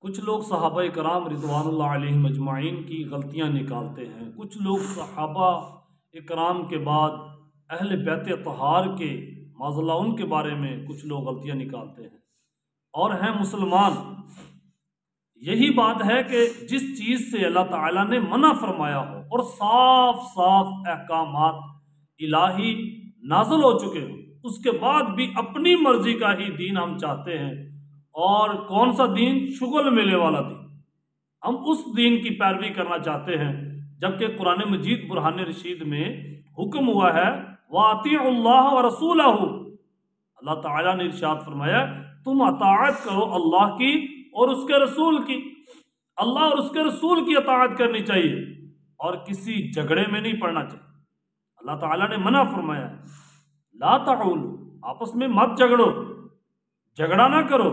کچھ لوگ صحابہ کرام رضوان اللہ علیہم اجمعین کی غلطیاں نکالتے ہیں، کچھ لوگ صحابہ کرام کے بعد اہل بیت اطہار کے معاذ اللہ ان کے بارے میں کچھ لوگ غلطیاں نکالتے ہیں اور ہیں مسلمان۔ یہی بات ہے کہ جس چیز سے اللہ تعالیٰ نے منع فرمایا ہو اور صاف صاف احکامات الہی نازل ہو چکے ہوں، اس کے بعد بھی اپنی مرضی کا ہی دین ہم چاہتے ہیں۔ اور کون سا دین؟ شغل میلے والا دین۔ ہم اس دین کی پیروی کرنا چاہتے ہیں، جبکہ قرآن مجید برہان رشید میں حکم ہوا ہے وَأَطِيعُوا اللَّهَ وَرَسُولَهُ، اللہ تعالیٰ نے ارشاد فرمایا تم اطاعت کرو اللہ کی اور اس کے رسول کی۔ اللہ اور اس کے رسول کی اطاعت کرنی چاہیے اور کسی جھگڑے میں نہیں پڑنا چاہیے۔ اللہ تعالیٰ نے منع فرمایا لا تعولوا، آپس میں مت جھگڑو، جھگڑا نہ کرو،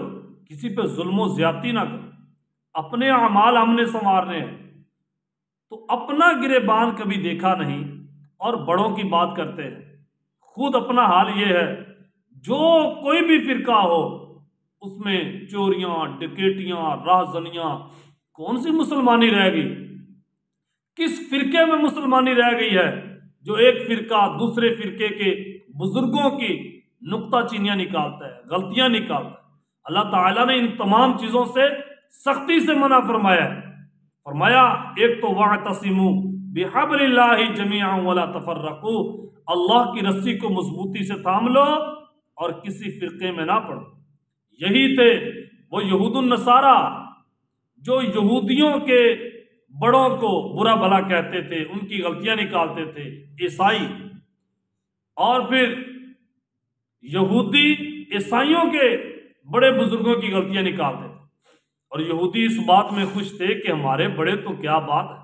کسی پہ ظلم و زیادتی نہ کرو، اپنے اعمال ہم نے سنوارنے ہیں۔ تو اپنا گریبان کبھی دیکھا نہیں اور بڑوں کی بات کرتے ہیں۔ خود اپنا حال یہ ہے، جو کوئی بھی فرقہ ہو اس میں چوریاں، ڈکیٹیاں، راہزنیاں، کون سی مسلمانی رہ گئی؟ کس فرقے میں مسلمانی رہ گئی ہے جو ایک فرقہ دوسرے فرقے کے بزرگوں کی نکتہ چینیاں نکالتا ہے، غلطیاں نکالتا ہے؟ اللہ تعالیٰ نے ان تمام چیزوں سے سختی سے منع فرمایا ہے۔ فرمایا ایک تو وَاعْتَصِمُوا بِحَبْلِ اللَّهِ جَمِيعًا وَلَا تَفَرَّقُوا، اللہ کی رسی کو مضبوطی سے تھام لو اور کسی فرقے میں نہ پڑو۔ یہی تھے وہ یہود النصارہ جو یہودیوں کے بڑوں کو برا بھلا کہتے تھے، ان کی غلطیاں نکالتے تھے، عیسائی، اور پھر یہودی عیسائیوں کے بڑے بزرگوں کی غلطیاں نکالتے تھے، اور یہودی اس بات میں خوش تھے کہ ہمارے بڑے تو کیا بات ہے،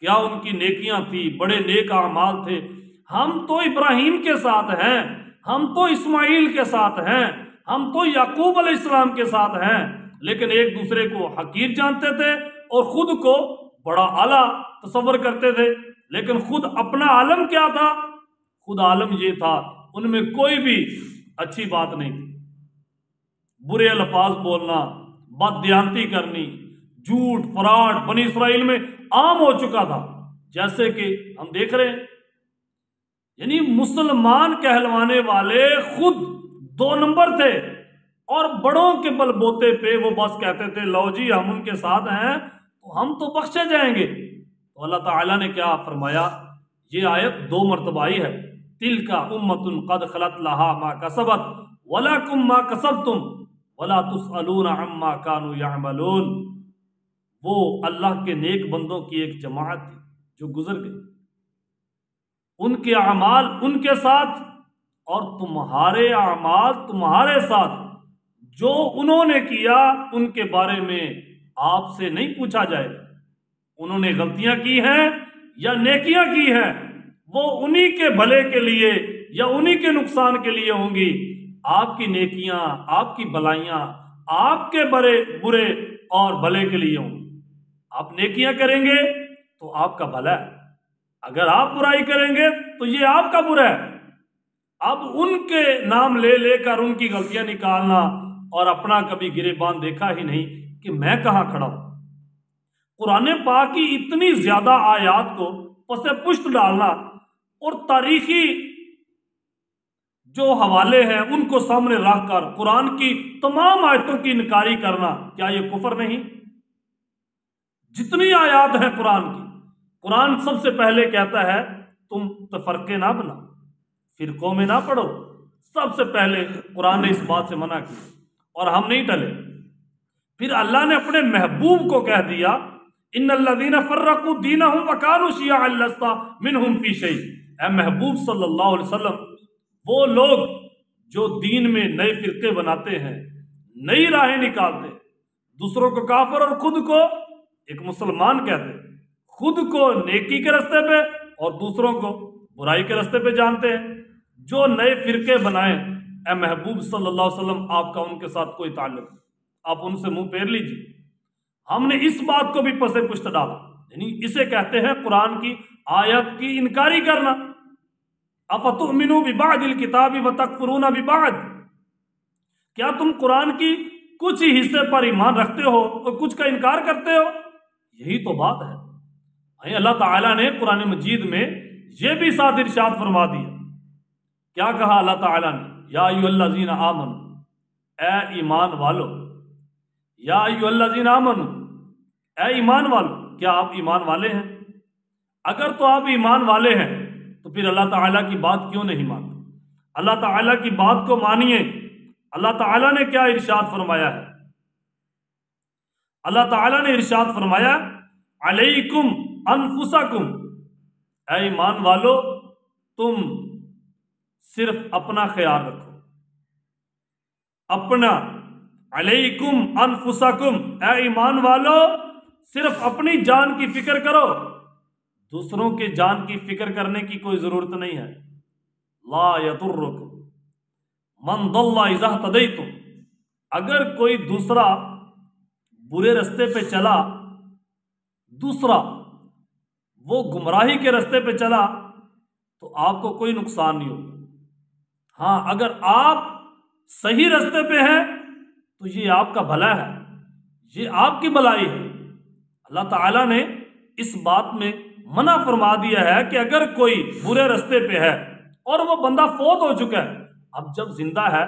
کیا ان کی نیکیاں تھی، بڑے نیک اعمال تھے، ہم تو ابراہیم کے ساتھ ہیں، ہم تو اسماعیل کے ساتھ ہیں، ہم تو یعقوب علیہ السلام کے ساتھ ہیں۔ لیکن ایک دوسرے کو حقیر جانتے تھے اور خود کو بڑا اعلیٰ تصور کرتے تھے، لیکن خود اپنا عالم کیا تھا؟ خود عالم یہ تھا ان میں کوئی بھی اچھی بات نہیں تھی، برے الفاظ بولنا، بددیانتی کرنی، جھوٹ فراڈ بنی اسرائیل میں عام ہو چکا تھا، جیسے کہ ہم دیکھ رہے ہیں۔ یعنی مسلمان کہلوانے والے خود 2 نمبر تھے اور بڑوں کے بل بوتے پہ وہ بس کہتے تھے لو جی ہم ان کے ساتھ ہیں تو ہم تو بخشے جائیں گے۔ تو اللہ تعالیٰ نے کیا فرمایا؟ یہ آیت 2 مرتبہ آئی ہے، تِلْكَ أُمَّةٌ قَدْ خَلَتْ لَهَا مَا كَسَبَتْ وَلَكُمْ مَا كَسَبْتُمْ وَلَا تُسْأَلُونَ عَمَّا كَانُوا يَعْمَلُونَ۔ وہ اللہ کے نیک بندوں کی ایک جماعت تھی جو گزر گئی، ان کے اعمال ان کے ساتھ اور تمہارے اعمال تمہارے ساتھ، جو انہوں نے کیا ان کے بارے میں آپ سے نہیں پوچھا جائے گا۔ انہوں نے غلطیاں کی ہیں یا نیکیاں کی ہیں، وہ انہی کے بھلے کے لیے یا انہی کے نقصان کے لیے ہوں گی۔ آپ کی نیکیاں، آپ کی بھلائیاں آپ کے برے اور بھلے کے لیے ہوں گی۔ آپ نیکیاں کریں گے تو آپ کا بھلا ہے، اگر آپ برائی کریں گے تو یہ آپ کا برا ہے۔ اب ان کے نام لے لے کر ان کی غلطیاں نکالنا اور اپنا کبھی گریبان دیکھا ہی نہیں کہ میں کہاں کھڑا ہوں۔ قرآن پاک کی اتنی زیادہ آیات کو پس پشت ڈالنا اور تاریخی جو حوالے ہیں ان کو سامنے رکھ کر قرآن کی تمام آیتوں کی انکاری کرنا، کیا یہ کفر نہیں؟ جتنی آیات ہیں قرآن کی، قرآن سب سے پہلے کہتا ہے تم تفرقے نہ بنا، فرقوں میں نہ پڑو۔ سب سے پہلے قرآن نے اس بات سے منع کی اور ہم نہیں ٹلے۔ پھر اللہ نے اپنے محبوب کو کہہ دیا ان الذین فرقوا دینہم وکانوا شیعا لست منہم فی شیء۔ اے محبوب صلی اللہ علیہ وسلم، وہ لوگ جو دین میں نئے فرقے بناتے ہیں، نئی راہیں نکالتے ہیں، دوسروں کو کافر اور خود کو ایک مسلمان کہتے ہیں، خود کو نیکی کے راستے پہ اور دوسروں کو برائی کے راستے پہ جانتے ہیں، جو نئے فرقے بنائیں، اے محبوب صلی اللہ علیہ وسلم آپ کا ان کے ساتھ کوئی تعلق نہیں، آپ ان سے منہ پھیر لیجیے۔ ہم نے اس بات کو بھی پس پشت ڈالا، یعنی اسے کہتے ہیں قرآن کی آیت کی انکاری کرنا۔ افتؤمنوا ببعض الکتاب وتکفرون ببعض، کیا تم قرآن کی کچھ ہی حصے پر ایمان رکھتے ہو اور کچھ کا انکار کرتے ہو. یہی تو بات ہے. اللہ تعالیٰ نے قرآن مجید میں یہ بھی ساتھ ارشاد فرما دیا. کیا کہا اللہ تعالیٰ نے؟ یا ایھا الذین آمنوا، اے ایمان والو. یا ایھا الذین آمنوا، اے ایمان والو. کیا آپ ایمان والے ہیں؟ اگر تو آپ ایمان والے ہیں تو پھر اللہ تعالیٰ کی بات کیوں نہیں مانتے؟ اللہ تعالیٰ کی بات کو مانیے. اللہ تعالیٰ نے کیا ارشاد فرمایا ہے؟ اللہ تعالیٰ نے ارشاد فرمایا علیکم انفسکم، اے ایمان والو تم صرف اپنا خیال رکھو. اپنا، علیکم انفسکم، اے ایمان والو صرف اپنی جان کی فکر کرو، دوسروں کے جان کی فکر کرنے کی کوئی ضرورت نہیں ہے. لا یضرکم من ضل اذا اهتدیتم، اگر کوئی دوسرا برے رستے پہ چلا، دوسرا وہ گمراہی کے رستے پہ چلا تو آپ کو کوئی نقصان نہیں ہوگا. ہاں اگر آپ صحیح رستے پہ ہیں تو یہ آپ کا بھلا ہے، یہ آپ کی بھلائی ہے. اللہ تعالیٰ نے اس بات میں منع فرما دیا ہے کہ اگر کوئی برے رستے پہ ہے اور وہ بندہ فوت ہو چکا ہے، اب جب زندہ ہے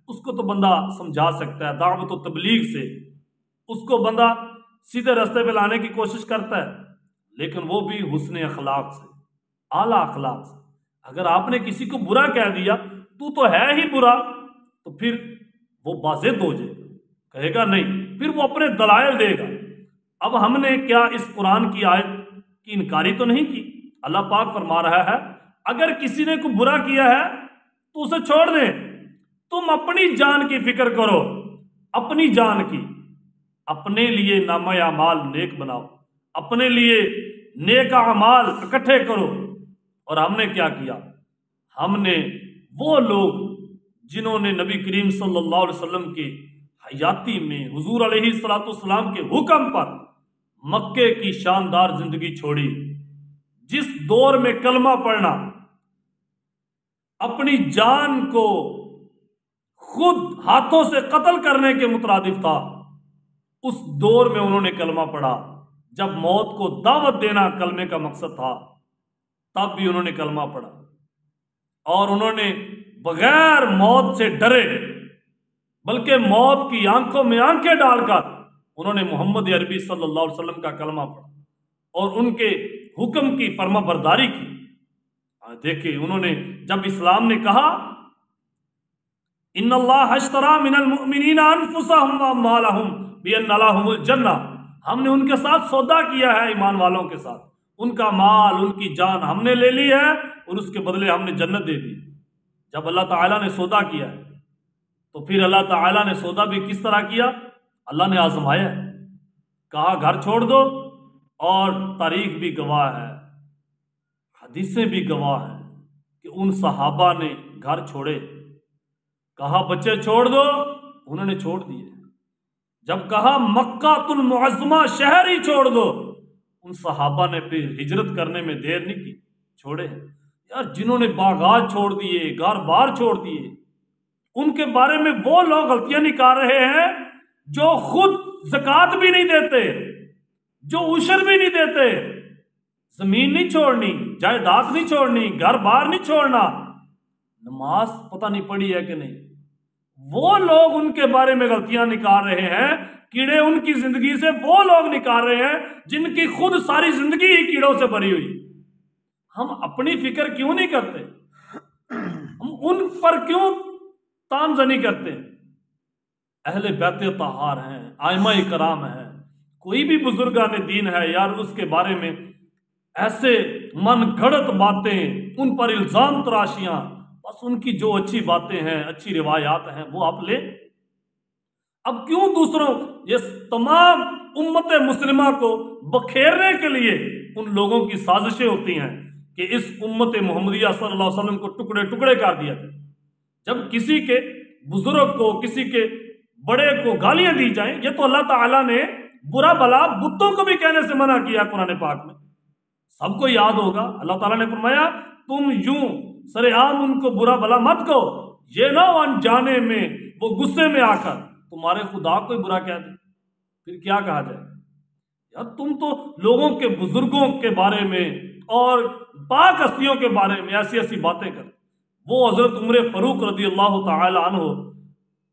اس کو تو بندہ سمجھا سکتا ہے دعوت و تبلیغ سے، اس کو بندہ سیدھے رستے پہ لانے کی کوشش کرتا ہے، لیکن وہ بھی حسن اخلاق سے، اعلیٰ اخلاق سے. اگر آپ نے کسی کو برا کہہ دیا تو ہے ہی برا، تو پھر وہ باضد ہو جائے گا، کہے گا نہیں، پھر وہ اپنے دلائل دے گا. اب ہم نے کیا اس قرآن کی آیت کی انکاری تو نہیں کی؟ اللہ پاک فرما رہا ہے اگر کسی نے کوئی برا کیا ہے تو اسے چھوڑ دیں، تم اپنی جان کی فکر کرو، اپنی جان کی. اپنے لیے نامہ اعمال نیک بناؤ، اپنے لیے نیک اعمال اکٹھے کرو. اور ہم نے کیا کیا؟ ہم نے وہ لوگ جنہوں نے نبی کریم صلی اللہ علیہ وسلم کی حیاتی میں حضور علیہ السلام کے حکم پر مکے کی شاندار زندگی چھوڑی، جس دور میں کلمہ پڑھنا اپنی جان کو خود ہاتھوں سے قتل کرنے کے مترادف تھا، اس دور میں انہوں نے کلمہ پڑھا. جب موت کو دعوت دینا کلمے کا مقصد تھا تب بھی انہوں نے کلمہ پڑھا، اور انہوں نے بغیر موت سے ڈرے بلکہ موت کی آنکھوں میں آنکھیں ڈال کر انہوں نے محمد عربی صلی اللہ علیہ وسلم کا کلمہ پڑھا اور ان کے حکم کی فرما برداری کی. دیکھیں انہوں نے جب اسلام نے کہا ان اللہ اشتری من المؤمنین انفسهم واموالهم بان لهم الجنہ، ہم نے ان کے ساتھ سودا کیا ہے، ایمان والوں کے ساتھ ان کا مال، ان کی جان ہم نے لے لی ہے اور اس کے بدلے ہم نے جنت دے دی. جب اللہ تعالیٰ نے سودا کیا ہے تو پھر اللہ تعالیٰ نے سودا بھی کس طرح کیا؟ اللہ نے آزمایا ہے. کہا گھر چھوڑ دو، اور تاریخ بھی گواہ ہے، حدیثیں بھی گواہ ہیں کہ ان صحابہ نے گھر چھوڑے. کہا بچے چھوڑ دو، انہوں نے چھوڑ دیے. جب کہا مکہ المعظمہ شہر ہی چھوڑ دو، ان صحابہ نے پھر ہجرت کرنے میں دیر نہیں کی، چھوڑے. یار جنہوں نے باغات چھوڑ دیے، گھر بار چھوڑ دیے، ان کے بارے میں وہ لوگ غلطیاں نکال رہے ہیں جو خود زکوٰۃ بھی نہیں دیتے، جو عشر بھی نہیں دیتے. زمین نہیں چھوڑنی، جائیداد نہیں چھوڑنی، گھر بار نہیں چھوڑنا، نماز پتہ نہیں پڑھی ہے کہ نہیں. وہ لوگ ان کے بارے میں غلطیاں نکال رہے ہیں، کیڑے ان کی زندگی سے وہ لوگ نکال رہے ہیں جن کی خود ساری زندگی ہی کیڑوں سے بھری ہوئی. ہم اپنی فکر کیوں نہیں کرتے؟ ہم ان پر کیوں تان زنی کرتے ہیں؟ اہل بیت طہار ہیں، ائمہ کرام ہیں، کوئی بھی بزرگان دین ہے یار، اس کے بارے میں ایسے من گھڑت باتیں، ان پر الزام تراشیاں، بس ان کی جو اچھی باتیں ہیں، اچھی روایات ہیں وہ آپ لیں. اب کیوں دوسروں، یہ تمام امت مسلمہ کو بکھیرنے کے لیے ان لوگوں کی سازشیں ہوتی ہیں کہ اس امت محمدیہ صلی اللہ علیہ وسلم کو ٹکڑے ٹکڑے کر دیا جائے. جب کسی کے بزرگ کو، کسی کے بڑے کو گالیاں دی جائیں، یہ تو اللہ تعالیٰ نے برا بلا بتوں کو بھی کہنے سے منع کیا قرآن پاک میں. سب کو یاد ہوگا اللہ تعالیٰ نے فرمایا تم یوں سر عام ان کو برا بلا مت کہو، یہ نہ ہو انجانے میں وہ غصے میں آ کر تمہارے خدا کو ہی برا کہہ دے پھر کیا کہا جائے؟ یار تم تو لوگوں کے بزرگوں کے بارے میں اور پاک ہستیوں کے بارے میں ایسی ایسی باتیں کر. وہ حضرت عمر فاروق رضی اللہ تعالی عنہ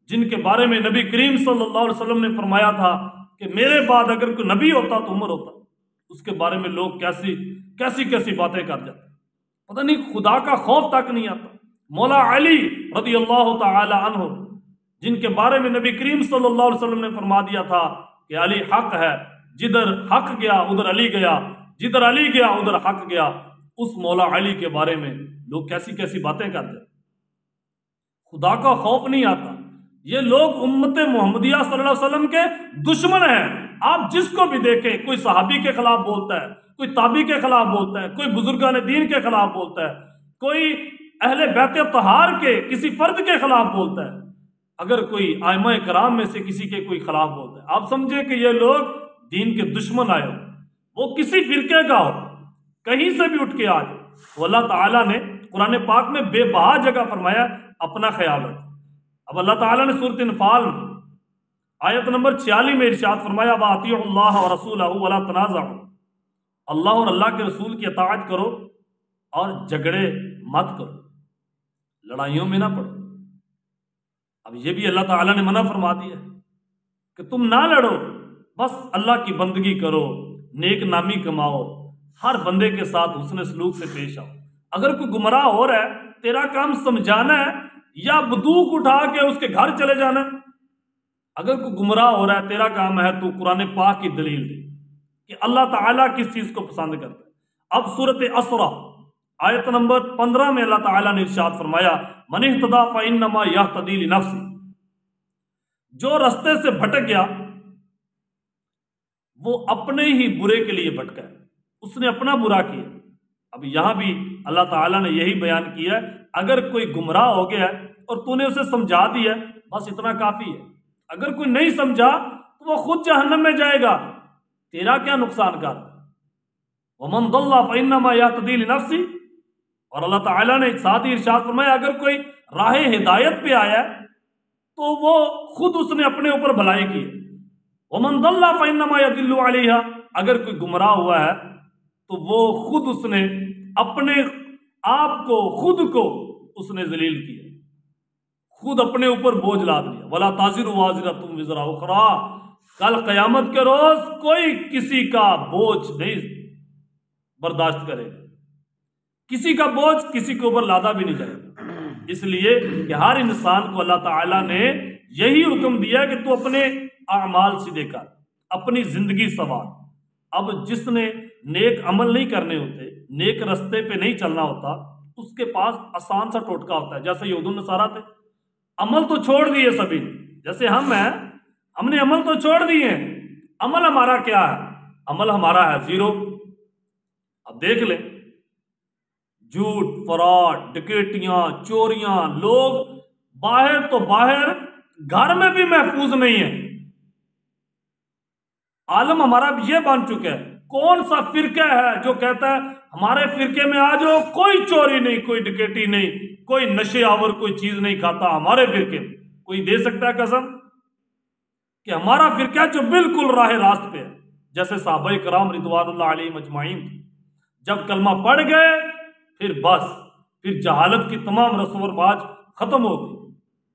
جن کے بارے میں نبی کریم صلی اللہ علیہ وسلم نے فرمایا تھا کہ میرے بعد اگر کوئی نبی ہوتا تو عمر ہوتا، اس کے بارے میں لوگ کیسی باتیں کر جاتے، پتہ نہیں خدا کا خوف تک نہیں آتا. مولا علی رضی اللہ تعالی عنہ جن کے بارے میں نبی کریم صلی اللہ علیہ وسلم نے فرما دیا تھا کہ علی حق ہے، جدھر حق گیا ادھر علی گیا، جدھر علی گیا ادھر حق گیا. اس مولا علی کے بارے میں لوگ کیسی باتیں کرتے، خدا کا خوف نہیں آتا. یہ لوگ امت محمدیہ صلی اللہ علیہ وسلم کے دشمن ہیں. آپ جس کو بھی دیکھیں، کوئی صحابی کے خلاف بولتا ہے، کوئی تابعی کے خلاف بولتا ہے، کوئی بزرگان دین کے خلاف بولتا ہے، کوئی اہل بیت طہار کے کسی فرد کے خلاف بولتا ہے، اگر کوئی ائمہ کرام میں سے کسی کے کوئی خلاف بولتا ہے، آپ سمجھے کہ یہ لوگ دین کے دشمن آئے ہو. وہ کسی فرقے کا ہو، کہیں سے بھی اٹھ کے آ جائے. وہ اللہ تعالیٰ نے قرآن پاک میں بے بہا جگہ فرمایا اپنا خیال رکھ. اب اللہ تعالیٰ نے سورۃ انفال میں آیت نمبر 46 میں ارشاد فرمایا وَأَطِيعُوا اللَّهَ وَرَسُولَهُ وَلَا تَنَازَعُوا، اللہ اور اللہ کے رسول کی اطاعت کرو اور جھگڑے مت کرو، لڑائیوں میں نہ پڑو. اب یہ بھی اللہ تعالیٰ نے منع فرما دیا کہ تم نہ لڑو، بس اللہ کی بندگی کرو، نیک نامی کماؤ، ہر بندے کے ساتھ حسن سلوک سے پیش آؤ. اگر کوئی گمراہ ہو رہا ہے، تیرا کام سمجھانا ہے یا بندوق اٹھا کے اس کے گھر چلے جانا ہے؟ اگر کوئی گمراہ ہو رہا ہے، تیرا کام ہے تو قرآن پاک کی دلیل دے کہ اللہ تعالیٰ کس چیز کو پسند کرتا ہے. اب سورۃ اسرا آیت نمبر 15 میں اللہ تعالیٰ نے ارشاد فرمایا من اہتدی فانما یہتدی لنفسہ، جو رستے سے بھٹک گیا وہ اپنے ہی برے کے لیے بھٹکا ہے، اس نے اپنا برا کیا. اب یہاں بھی اللہ تعالیٰ نے یہی بیان کیا ہے اگر کوئی گمراہ ہو گیا ہے اور تو نے اسے سمجھا دیا بس اتنا کافی ہے. اگر کوئی نہیں سمجھا تو وہ خود جہنم میں جائے گا، تیرا کیا نقصان کر. ومن ضل فانما یہتدی لنفسہ، اور اللہ تعالیٰ نے ساتھ ہی ارشاد فرمایا اگر کوئی راہ ہدایت پہ آیا ہے تو وہ خود اس نے اپنے اوپر بھلائی کی. ومن ضل فانما یضل علیہا، اگر کوئی گمراہ ہوا ہے تو وہ خود اس نے اپنے آپ کو خود کو اس نے ذلیل کیا، خود اپنے اوپر بوجھ لاد لیا. ولا تازر وازرۃ وزر اخرى، کل قیامت کے روز کوئی کسی کا بوجھ نہیں برداشت کرے گا، کسی کا بوجھ کسی کے اوپر لادا بھی نہیں جائے گا. اس لیے کہ ہر انسان کو اللہ تعالیٰ نے یہی حکم دیا کہ تو اپنے اعمال سیدھے کر، اپنی زندگی سنوار. اب جس نے نیک عمل نہیں کرنے ہوتے، نیک رستے پہ نہیں چلنا ہوتا، اس کے پاس آسان سا ٹوٹکا ہوتا ہے. جیسے یہود النصارہ تھے، عمل تو چھوڑ دیے سبھی نے، جیسے ہم ہیں، ہم نے عمل تو چھوڑ دیے ہیں، عمل ہمارا کیا ہے؟ عمل ہمارا ہے زیرو. اب دیکھ لیں، جھوٹ، فراڈ، ڈکیٹیاں، چوریاں، لوگ باہر تو باہر، گھر میں بھی محفوظ نہیں ہیں. عالم ہمارا یہ بن چکا ہے. کون سا فرقہ ہے جو کہتا ہے ہمارے فرقے میں آ جاؤ، کوئی چوری نہیں، کوئی ڈکیٹی نہیں، کوئی نشے آور کوئی چیز نہیں کھاتا ہمارے فرقے میں؟ کوئی دے سکتا ہے قسم کہ ہمارا فرقہ جو بالکل راہ راست پہ ہے؟ جیسے صحابہ کرام رضوان اللہ علیہم اجمعین جب کلمہ پڑھ گئے پھر بس، پھر جہالت کی تمام رسم و رواج ختم ہو گئی.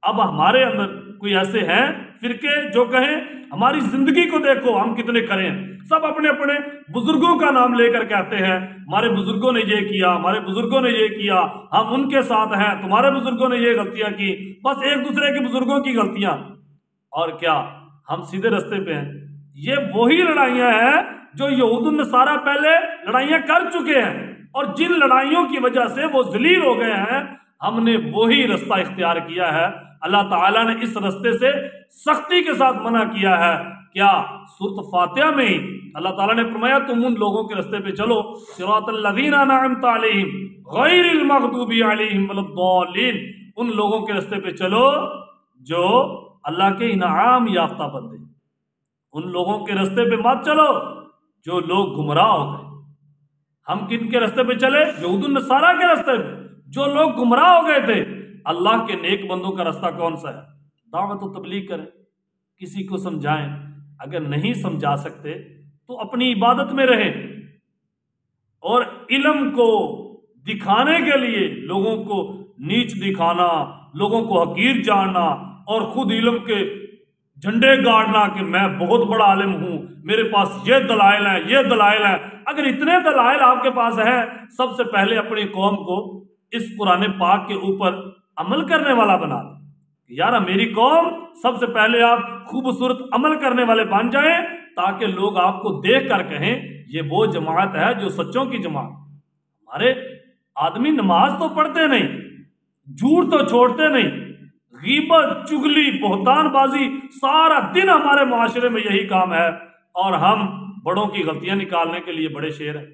اب ہمارے اندر کوئی ایسے ہیں فرقے جو کہیں ہماری زندگی کو دیکھو ہم کتنے کریں، سب اپنے اپنے بزرگوں کا نام لے کر کہتے ہیں ہمارے بزرگوں نے یہ کیا، ہمارے بزرگوں نے یہ کیا، ہم ان کے ساتھ ہیں، تمہارے بزرگوں نے یہ غلطیاں کی، بس ایک دوسرے کے بزرگوں کی غلطیاں، اور کیا ہم سیدھے رستے پہ ہیں. یہ وہی لڑائیاں ہیں جو یہود النصارہ پہلے لڑائیاں کر چکے ہیں، اور جن لڑائیوں کی وجہ سے وہ ذلیل ہو گئے ہیں، ہم نے وہی رستہ اختیار کیا ہے. اللہ تعالیٰ نے اس رستے سے سختی کے ساتھ منع کیا ہے. کیا سورۃ فاتحہ میں ہی اللہ تعالیٰ نے فرمایا تم ان لوگوں کے رستے پہ چلو، صراط الذین انعمت علیہم غیر المغضوب علیہم ولا الضالین، ان لوگوں کے رستے پہ چلو جو اللہ کے انعام یافتہ بندے. ان لوگوں کے رستے پہ مت چلو جو لوگ گمراہ ہو گئے. ہم کن کے رستے پہ چلے؟ یہود النصارہ کے رستے پہ، جو لوگ گمراہ ہو گئے تھے. اللہ کے نیک بندوں کا رستہ کون سا ہے؟ دعوت و تبلیغ کریں، کسی کو سمجھائیں، اگر نہیں سمجھا سکتے تو اپنی عبادت میں رہیں، اور علم کو دکھانے کے لیے لوگوں کو نیچ دکھانا، لوگوں کو حقیر جاننا اور خود علم کے جھنڈے گاڑنا کہ میں بہت بڑا عالم ہوں، میرے پاس یہ دلائل ہیں، یہ دلائل ہیں، اگر اتنے دلائل آپ کے پاس ہیں، سب سے پہلے اپنی قوم کو اس قرآن پاک کے اوپر عمل کرنے والا بنا دیں۔ یار میری قوم، سب سے پہلے آپ خوبصورت عمل کرنے والے بن جائیں، تاکہ لوگ آپ کو دیکھ کر کہیں یہ وہ جماعت ہے جو سچوں کی جماعت۔ ہمارے آدمی نماز تو پڑھتے نہیں، جھوٹ تو چھوڑتے نہیں، غیبت، چغلی، بہتان بازی، سارا دن ہمارے معاشرے میں یہی کام ہے، اور ہم بڑوں کی غلطیاں نکالنے کے لیے بڑے شیر ہیں۔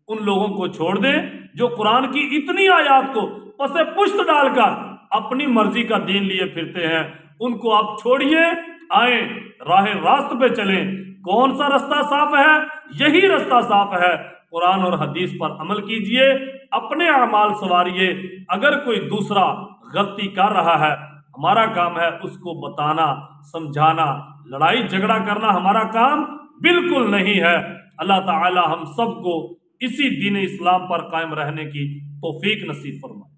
ان لوگوں کو چھوڑ دیں جو قرآن کی اتنی آیات کو پس پشت ڈال کر اپنی مرضی کا دین لیے پھرتے ہیں، ان کو آپ چھوڑیے، آئیں راہ راست پہ چلیں۔ کون سا رستہ صاف ہے؟ یہی رستہ صاف ہے، قرآن اور حدیث پر عمل کیجئے، اپنے اعمال سنواریے۔ اگر کوئی دوسرا غلطی کر رہا ہے، ہمارا کام ہے اس کو بتانا، سمجھانا، لڑائی جھگڑا کرنا ہمارا کام بالکل نہیں ہے۔ اللہ تعالی ہم سب کو اسی دین اسلام پر قائم رہنے کی توفیق نصیب فرمائے۔